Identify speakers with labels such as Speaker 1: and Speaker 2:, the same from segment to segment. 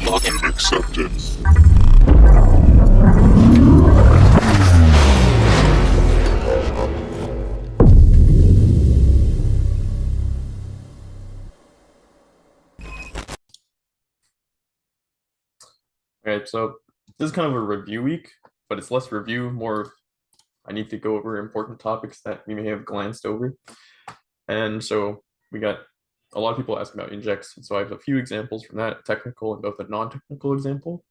Speaker 1: Login accepted.
Speaker 2: Alright, so this is kind of a review week, but it's less review, more I need to go over important topics that we may have glanced over. And so we got a lot of people asking about injects. So I have a few examples from that, technical and both a non-technical example.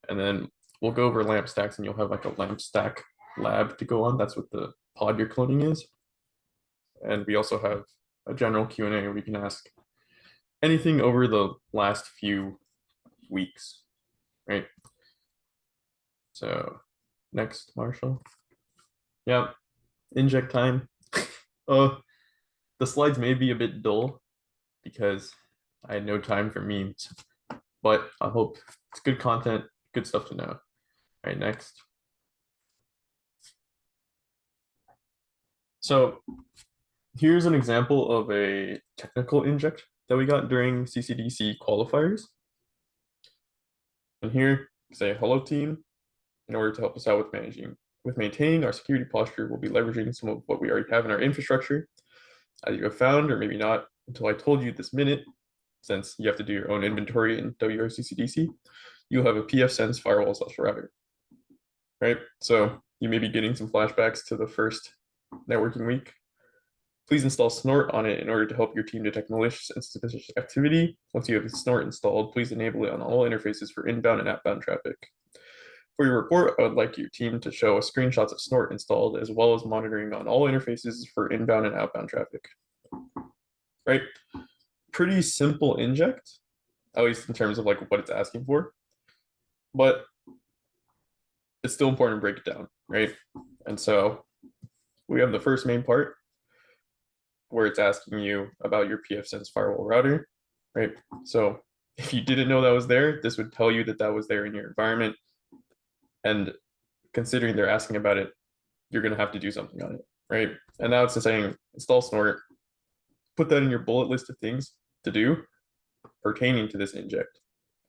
Speaker 2: And then we'll go over lamp stacks and you'll have like a lamp stack lab to go on. That's what the pod you're cloning is. And we also have a general Q&A where we can ask anything over the last few weeks, right? So next, Marshall. Yeah, inject time. The slides may be a bit dull because I had no time for memes, but I hope it's good content, good stuff to know. All right, next. So here's an example of a technical inject that we got during CCDC qualifiers. And here, say hello team. In order to help us out with maintaining our security posture, we'll be leveraging some of what we already have in our infrastructure. As you have found, or maybe not until I told you this minute, since you have to do your own inventory in WRCCDC, you'll have a pfSense firewall/router, right? So you may be getting some flashbacks to the first networking week. Please install Snort on it in order to help your team detect malicious and suspicious activity. Once you have Snort installed, please enable it on all interfaces for inbound and outbound traffic. For your report, I would like your team to show screenshots of Snort installed, as well as monitoring on all interfaces for inbound and outbound traffic. Right? Pretty simple inject, at least in terms of like what it's asking for, but it's still important to break it down, right? And so we have the first main part where it's asking you about your pfSense firewall router, right? So if you didn't know that was there, this would tell you that that was there in your environment. And considering they're asking about it, you're going to have to do something on it, right? And now it's saying install Snort, put that in your bullet list of things to do pertaining to this inject,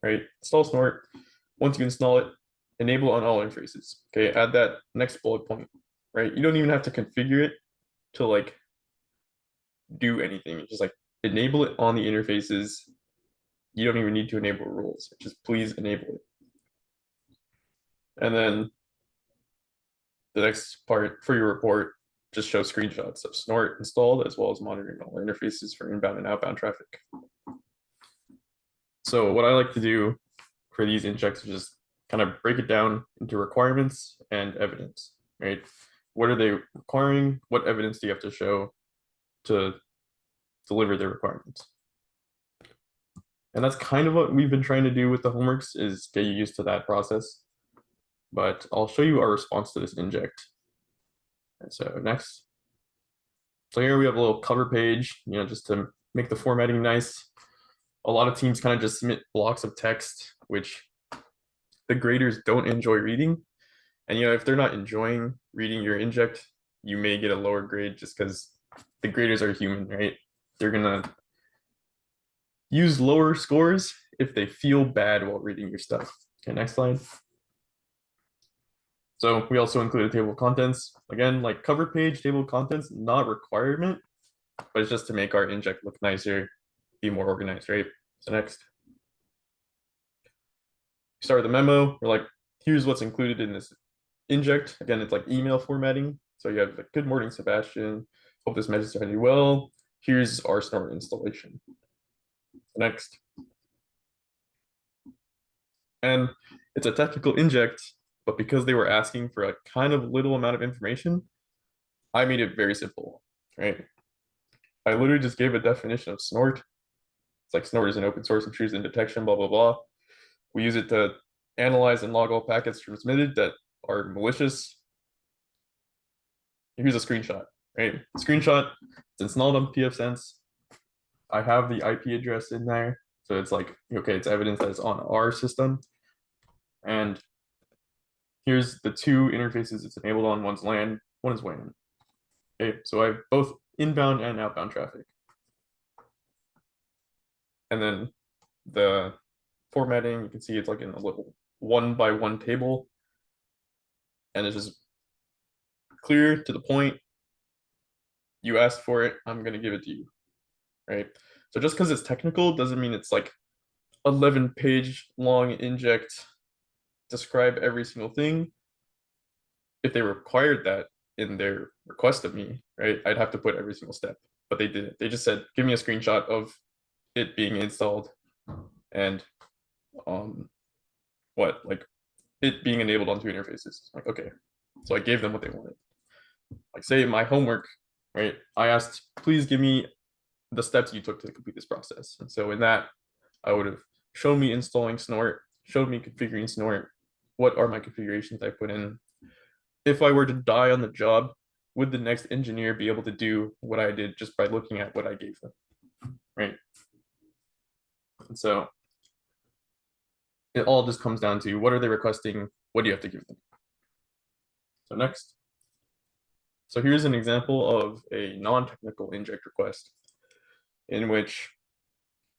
Speaker 2: right? Install Snort. Once you install it, enable on all interfaces. Okay, add that next bullet point, right? You don't even have to configure it to like do anything. Just like enable it on the interfaces. You don't even need to enable rules. Just please enable it. And then the next part for your report, just show screenshots of Snort installed, as well as monitoring all interfaces for inbound and outbound traffic. So what I like to do for these injects is just kind of break it down into requirements and evidence, right? What are they requiring? What evidence do you have to show to deliver their requirements? And that's kind of what we've been trying to do with the homeworks, is get you used to that process. But I'll show you our response to this inject. And so next. So here we have a little cover page, just to make the formatting nice. A lot of teams kind of just submit blocks of text, which the graders don't enjoy reading. And if they're not enjoying reading your inject, you may get a lower grade just because the graders are human, right? They're gonna use lower scores if they feel bad while reading your stuff. Okay, next slide. So we also include a table of contents. Again, like cover page, table of contents, not requirement, but it's just to make our inject look nicer, be more organized, right? So next. Start with the memo. We're like, here's what's included in this inject. Again, it's like email formatting. So you have like, good morning, Sebastian. Hope this message found you well. Here's our Snort installation. Next. And it's a technical inject, but because they were asking for a kind of little amount of information, I made it very simple, right? I literally just gave a definition of Snort. It's like Snort is an open source intrusion detection, blah, blah, blah. We use it to analyze and log all packets transmitted that are malicious. Here's a screenshot, right? Screenshot, it's installed on pfSense. I have the IP address in there. So it's like, okay, it's evidence that it's on our system. And here's the two interfaces it's enabled on. One's LAN, one is WAN. Okay, so I have both inbound and outbound traffic. And then the formatting. You can see it's like in a little 1-by-1 table, and it's just clear to the point. You asked for it, I'm gonna give it to you, right? So just because it's technical doesn't mean it's like 11-page long inject, describe every single thing. If they required that in their request of me, right, I'd have to put every single step, but they didn't. They just said, give me a screenshot of it being installed and what, like it being enabled on two interfaces. Like, okay, so I gave them what they wanted. Like, say my homework, right? I asked, please give me the steps you took to complete this process. And so in that, I would have shown me installing Snort, showed me configuring Snort. What are my configurations I put in? If I were to die on the job, would the next engineer be able to do what I did just by looking at what I gave them, right? And so it all just comes down to what are they requesting? What do you have to give them? So next. So here's an example of a non-technical inject request in which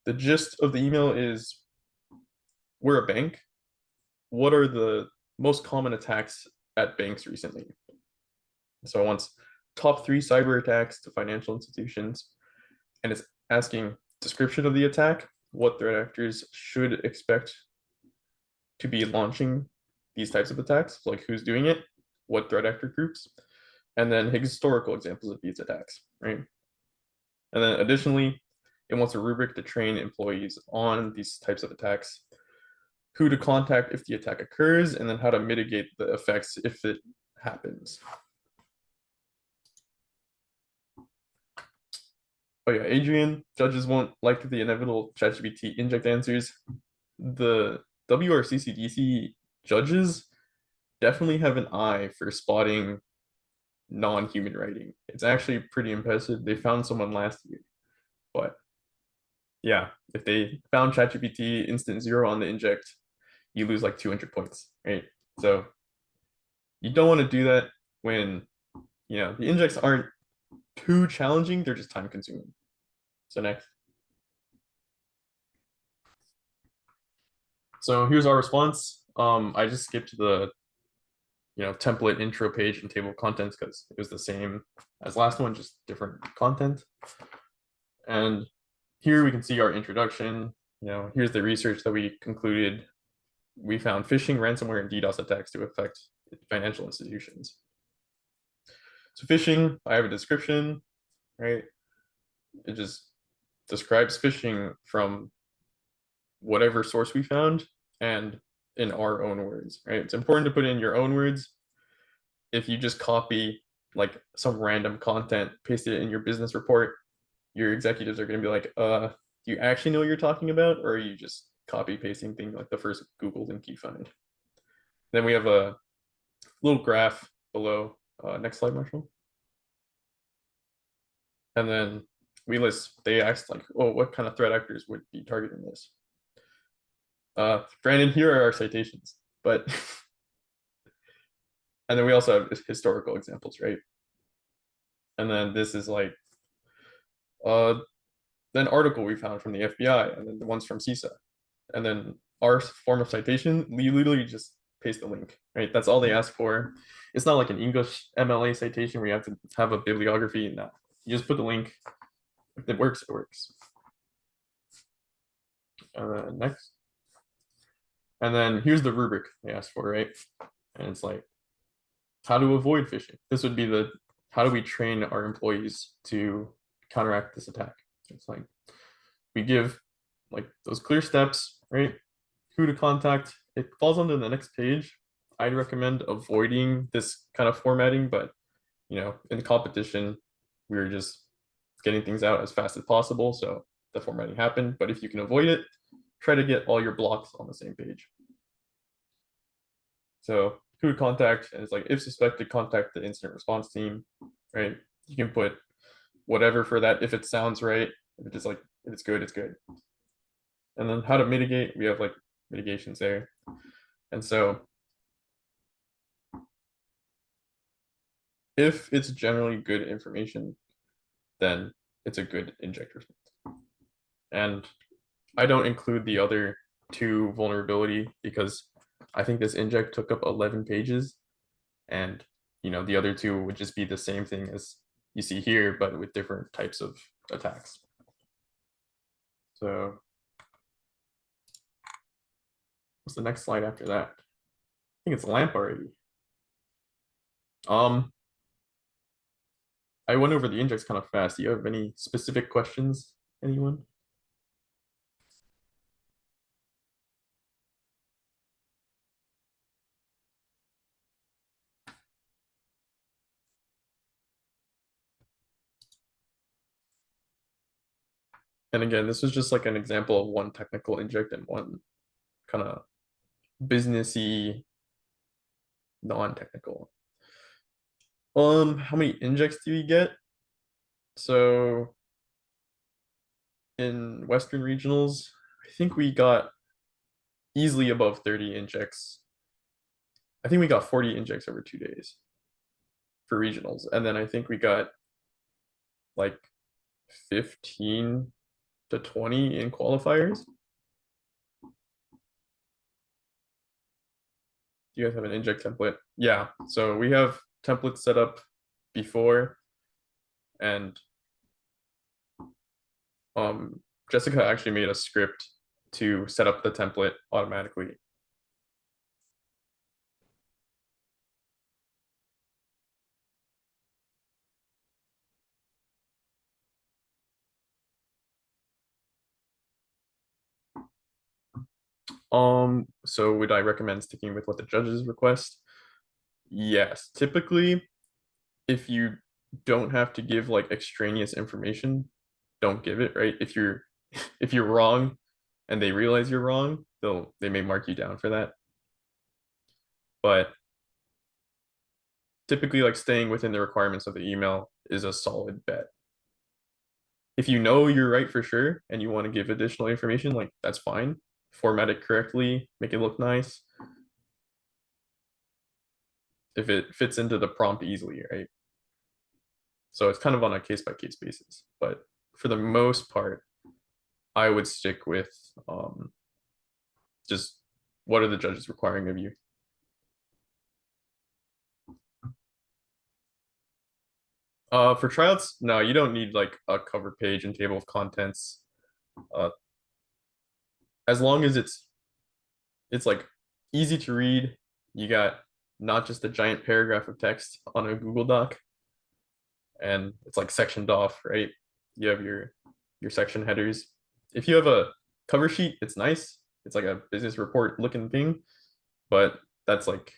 Speaker 2: the gist of the email is, we're a bank. What are the most common attacks at banks recently? So it wants top 3 cyber attacks to financial institutions, and it's asking description of the attack, what threat actors should expect to be launching these types of attacks, like who's doing it, what threat actor groups, and then historical examples of these attacks, right? And then additionally, it wants a rubric to train employees on these types of attacks, who to contact if the attack occurs, and then how to mitigate the effects if it happens. Oh yeah, Adrian, judges won't like the inevitable ChatGPT inject answers. The WRCCDC judges definitely have an eye for spotting non-human writing. It's actually pretty impressive. They found someone last year, but yeah, if they found ChatGPT instant 0 on the inject, you lose like 200 points, right? So you don't want to do that when, the injects aren't too challenging, they're just time consuming. So next. So here's our response. I just skipped the template intro page and table of contents because it was the same as last one, just different content. And here we can see our introduction. Here's the research that we concluded. We found phishing, ransomware, and DDoS attacks to affect financial institutions. So phishing, I have a description, right? It just describes phishing from whatever source we found and in our own words, right? It's important to put in your own words. If you just copy like some random content, paste it in your business report, your executives are going to be like, do you actually know what you're talking about? Or are you just copy pasting thing like the first Google link you find? Then we have a little graph below. Next slide, Marshall. And then we list, they asked like, oh, what kind of threat actors would be targeting this? Granted, here are our citations, but and then we also have historical examples, right? And then this is like then article we found from the FBI, and then the ones from CISA, and then our form of citation, you literally just paste the link, right? That's all they ask for. It's not like an English MLA citation where you have to have a bibliography. No, you just put the link. If it works, it works. Next. And then here's the rubric they asked for, right? And it's like, how to avoid phishing. This would be the, how do we train our employees to counteract this attack? It's like, we give like those clear steps, right? Who to contact. It falls under the next page. I'd recommend avoiding this kind of formatting, but in the competition, we were just getting things out as fast as possible. So the formatting happened, but if you can avoid it, try to get all your blocks on the same page. So who to contact, and it's like, if suspected, contact the incident response team, right? You can put whatever for that if it sounds right. If it's like, if it's good, it's good. And then how to mitigate, we have like mitigations there. And so if it's generally good information, then it's a good inject response. And I don't include the other to vulnerability because I think this inject took up 11 pages, and the other two would just be the same thing as you see here, but with different types of attacks. So what's the next slide after that? I think it's LAMP already. I went over the index kind of fast. Do you have any specific questions, anyone? And again, this was just like an example of one technical inject and one kind of businessy, non-technical. How many injects do we get? So in Western regionals, I think we got easily above 30 injects. I think we got 40 injects over 2 days for regionals. And then I think we got like 15 to 20 in qualifiers. Do you guys have an inject template? Yeah, so we have templates set up before, and Jessica actually made a script to set up the template automatically. So would I recommend sticking with what the judges request? Yes, typically if you don't have to give like extraneous information, don't give it, right? If you're wrong and they realize you're wrong, they may mark you down for that. But typically like staying within the requirements of the email is a solid bet. If you know you're right for sure and you want to give additional information, like that's fine. Format it correctly, make it look nice. If it fits into the prompt easily, right? So it's kind of on a case by case basis. But for the most part, I would stick with just what are the judges requiring of you? For tryouts, no, you don't need like a cover page and table of contents. Uh, as long as it's like easy to read, you got not just a giant paragraph of text on a Google Doc, and it's like sectioned off, right? You have your section headers. If you have a cover sheet, it's nice. It's like a business report looking thing, but that's like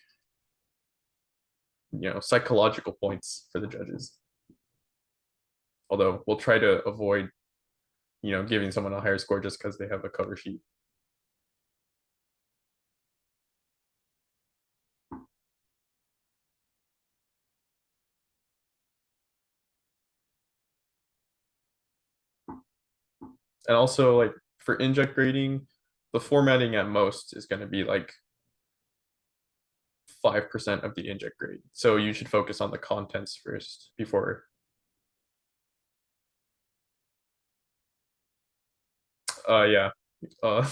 Speaker 2: psychological points for the judges. Although we'll try to avoid giving someone a higher score just because they have a cover sheet. And also like for inject grading, the formatting at most is going to be like 5% of the inject grade. So you should focus on the contents first before. Yeah. Uh,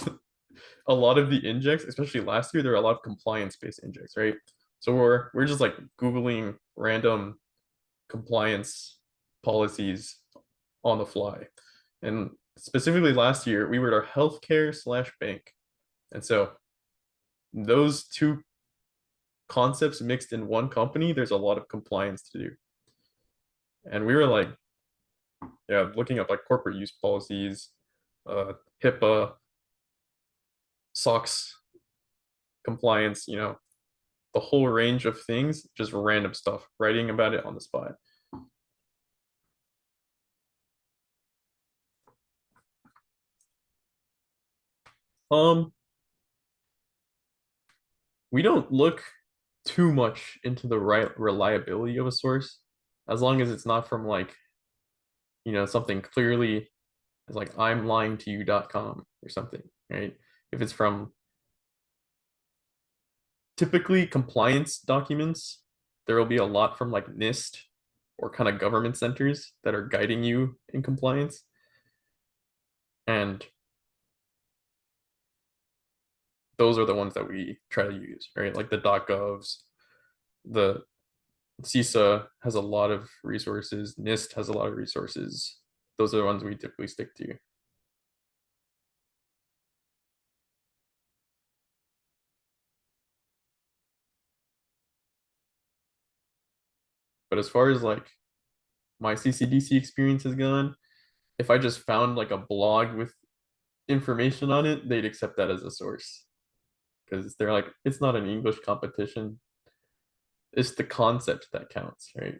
Speaker 2: a lot of the injects, especially last year, there are a lot of compliance-based injects, right? So we're just like Googling random compliance policies on the fly. And specifically last year, we were at our healthcare slash bank. And so those two concepts mixed in one company, there's a lot of compliance to do. And we were like, yeah, looking up like corporate use policies, HIPAA, SOX compliance, the whole range of things, just random stuff, writing about it on the spot. Um, we don't look too much into the right reliability of a source, as long as it's not from like, something clearly is like I'm lying to you.com or something, right? If it's from typically compliance documents, there will be a lot from like NIST or kind of government centers that are guiding you in compliance. And those are the ones that we try to use, right? Like the .govs, the CISA has a lot of resources, NIST has a lot of resources. Those are the ones we typically stick to. But as far as like my CCDC experience has gone, if I just found like a blog with information on it, they'd accept that as a source because they're like, it's not an English competition. It's the concept that counts, right?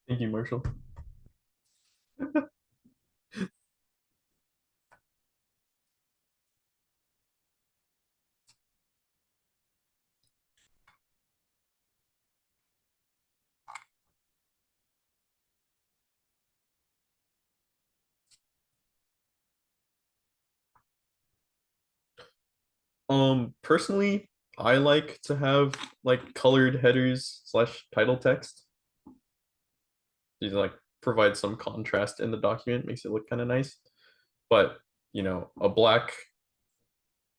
Speaker 2: Thank you, Marshall. Personally, I like to have like colored headers slash title text. These like provide some contrast in the document, makes it look kind of nice. But a black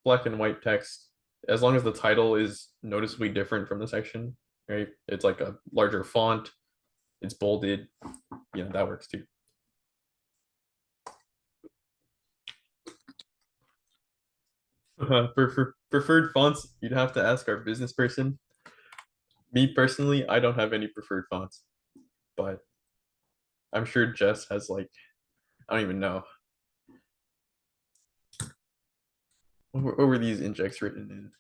Speaker 2: and white text, as long as the title is noticeably different from the section, right? It's like a larger font, it's bolded, that works too. For preferred fonts, you'd have to ask our business person. Me personally, I don't have any preferred fonts, but I'm sure Jess has like, I don't even know. What were these injects written in?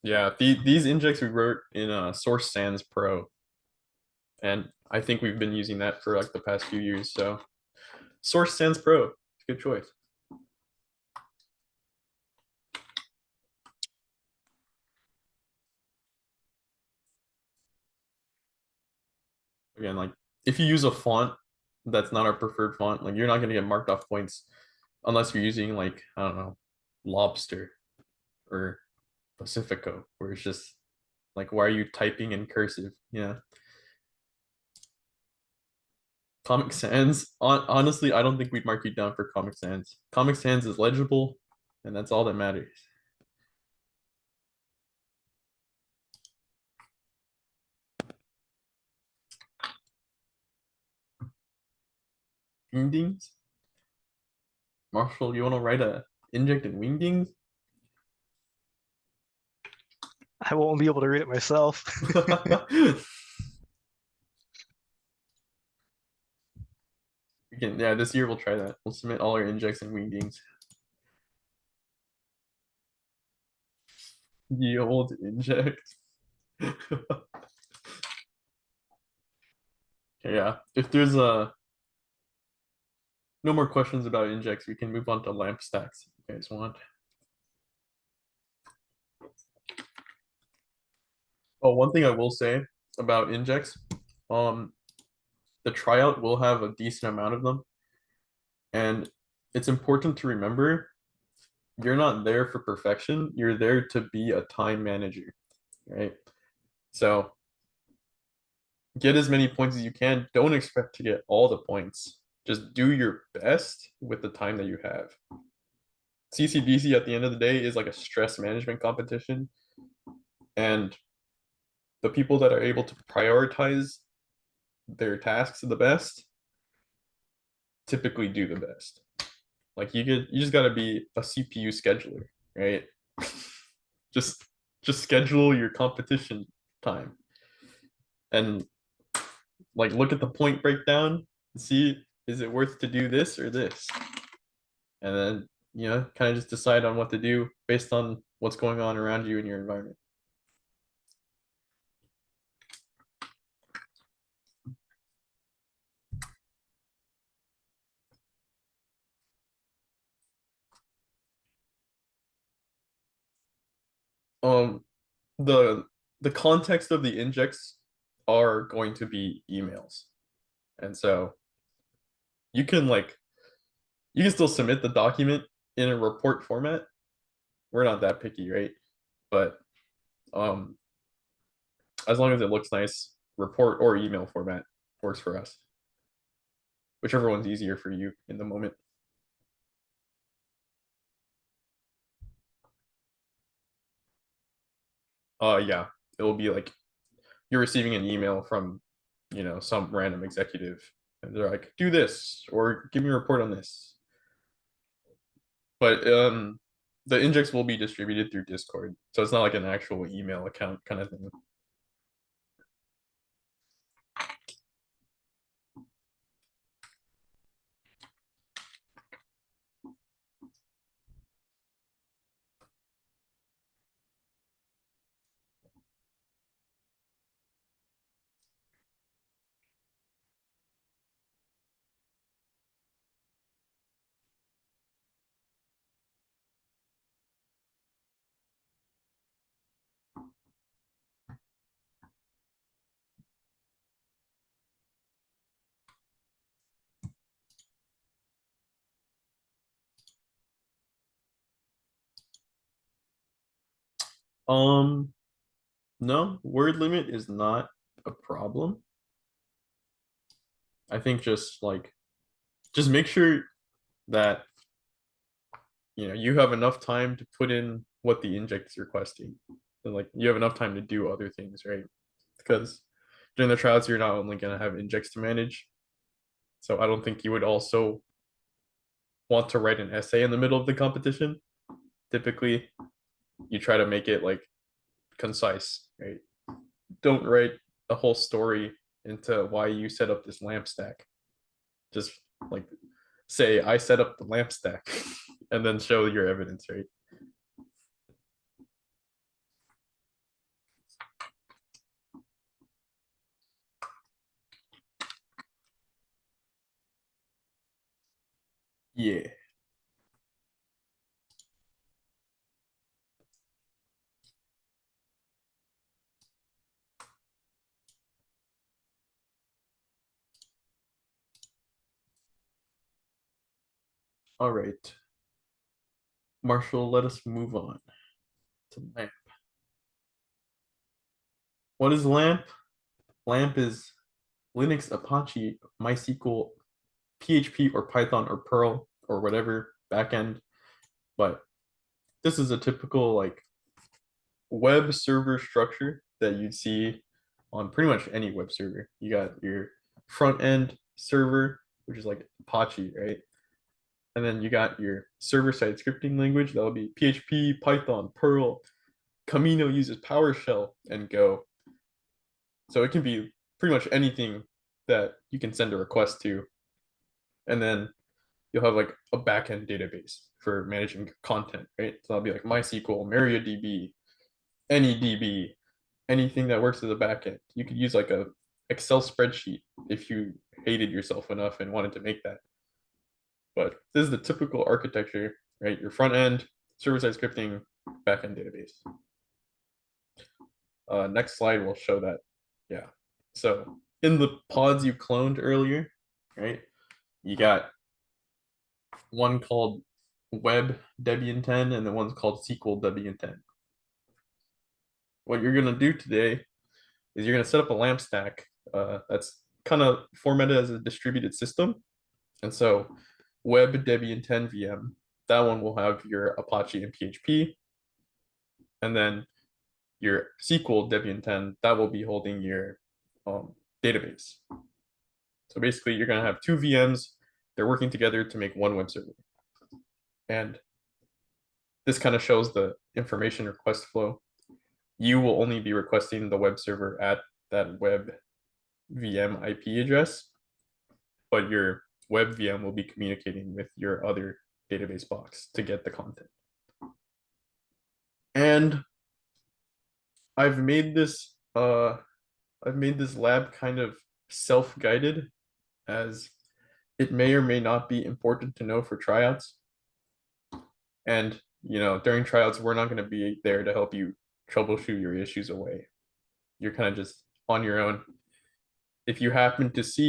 Speaker 2: Yeah, these injects we wrote in Source Sans Pro, and I think we've been using that for like the past few years. So Source Sans Pro, good choice. Again, like if you use a font that's not our preferred font, like you're not going to get marked off points unless you're using like, I don't know, Lobster or Pacifico, where it's just like, why are you typing in cursive? Yeah. Comic Sans, honestly, I don't think we'd mark you down for Comic Sans. Comic Sans is legible, and that's all that matters. Wingdings? Marshall, you want to write a injected wingdings?
Speaker 1: I won't be able to read it myself.
Speaker 2: Yeah, this year we'll try that. We'll submit all our injects and wingdings. The old inject. Yeah, if there's no more questions about injects, we can move on to lamp stacks if you guys want. Oh, one thing I will say about injects, um, the tryout will have a decent amount of them, and it's important to remember you're not there for perfection. You're there to be a time manager, right? So get as many points as you can. Don't expect to get all the points. Just do your best with the time that you have. CCDC at the end of the day is like a stress management competition, and the people that are able to prioritize their tasks the best typically do the best. Like you just gotta be a CPU scheduler, right? just just schedule your competition time and like look at the point breakdown and see is it worth to do this or this, and then kind of just decide on what to do based on what's going on around you in your environment. Um, the context of the injects are going to be emails. And so you can like you can still submit the document in a report format. We're not that picky, right? But um as long as it looks nice, report or email format works for us. Whichever one's easier for you in the moment. Yeah, it will be like you're receiving an email from, some random executive, and they're like, "Do this," or "Give me a report on this." But the index will be distributed through Discord, so it's not like an actual email account kind of thing. Um, no, word limit is not a problem. I think just make sure that you have enough time to put in what the inject is requesting. And like you have enough time to do other things, right? Because during the trials, you're not only gonna have injects to manage. So I don't think you would also want to write an essay in the middle of the competition. Typically, you try to make it like concise, right? Don't write a whole story into why you set up this lamp stack. Just like say I set up the lamp stack and then show your evidence, right? Yeah. All right. Marshall, let us move on to LAMP. What is LAMP? LAMP is Linux, Apache, MySQL, PHP, or Python, or Perl, or whatever backend. But this is a typical like web server structure that you'd see on pretty much any web server. You got your front end server, which is like Apache, right? And then you got your server side scripting language that will be PHP, Python, Perl. Camino uses PowerShell and Go. So it can be pretty much anything that you can send a request to. And then you'll have like a backend database for managing content, right? So that'll be like MySQL, MariaDB, AnyDB, anything that works as a backend. You could use like a Excel spreadsheet if you hated yourself enough and wanted to make that. But this is the typical architecture, right? Your front end, server-side scripting, backend database. Next slide will show that. Yeah. So in the pods you cloned earlier, right? You got one called Web Debian 10 and the one's called SQL Debian 10. What you're gonna do today is you're gonna set up a LAMP stack that's kind of formatted as a distributed system. And so Web Debian 10 VM, that one will have your Apache and PHP. And then your SQL Debian 10, that will be holding your database. So basically, you're going to have two VMs. They're working together to make one web server. And this kind of shows the information request flow. You will only be requesting the web server at that web VM IP address, but your web VM will be communicating with your other database box to get the content. And I've made this lab kind of self-guided, as it may or may not be important to know for tryouts. And during tryouts, we're not going to be there to help you troubleshoot your issues away. You're kind of just on your own. If you happen to see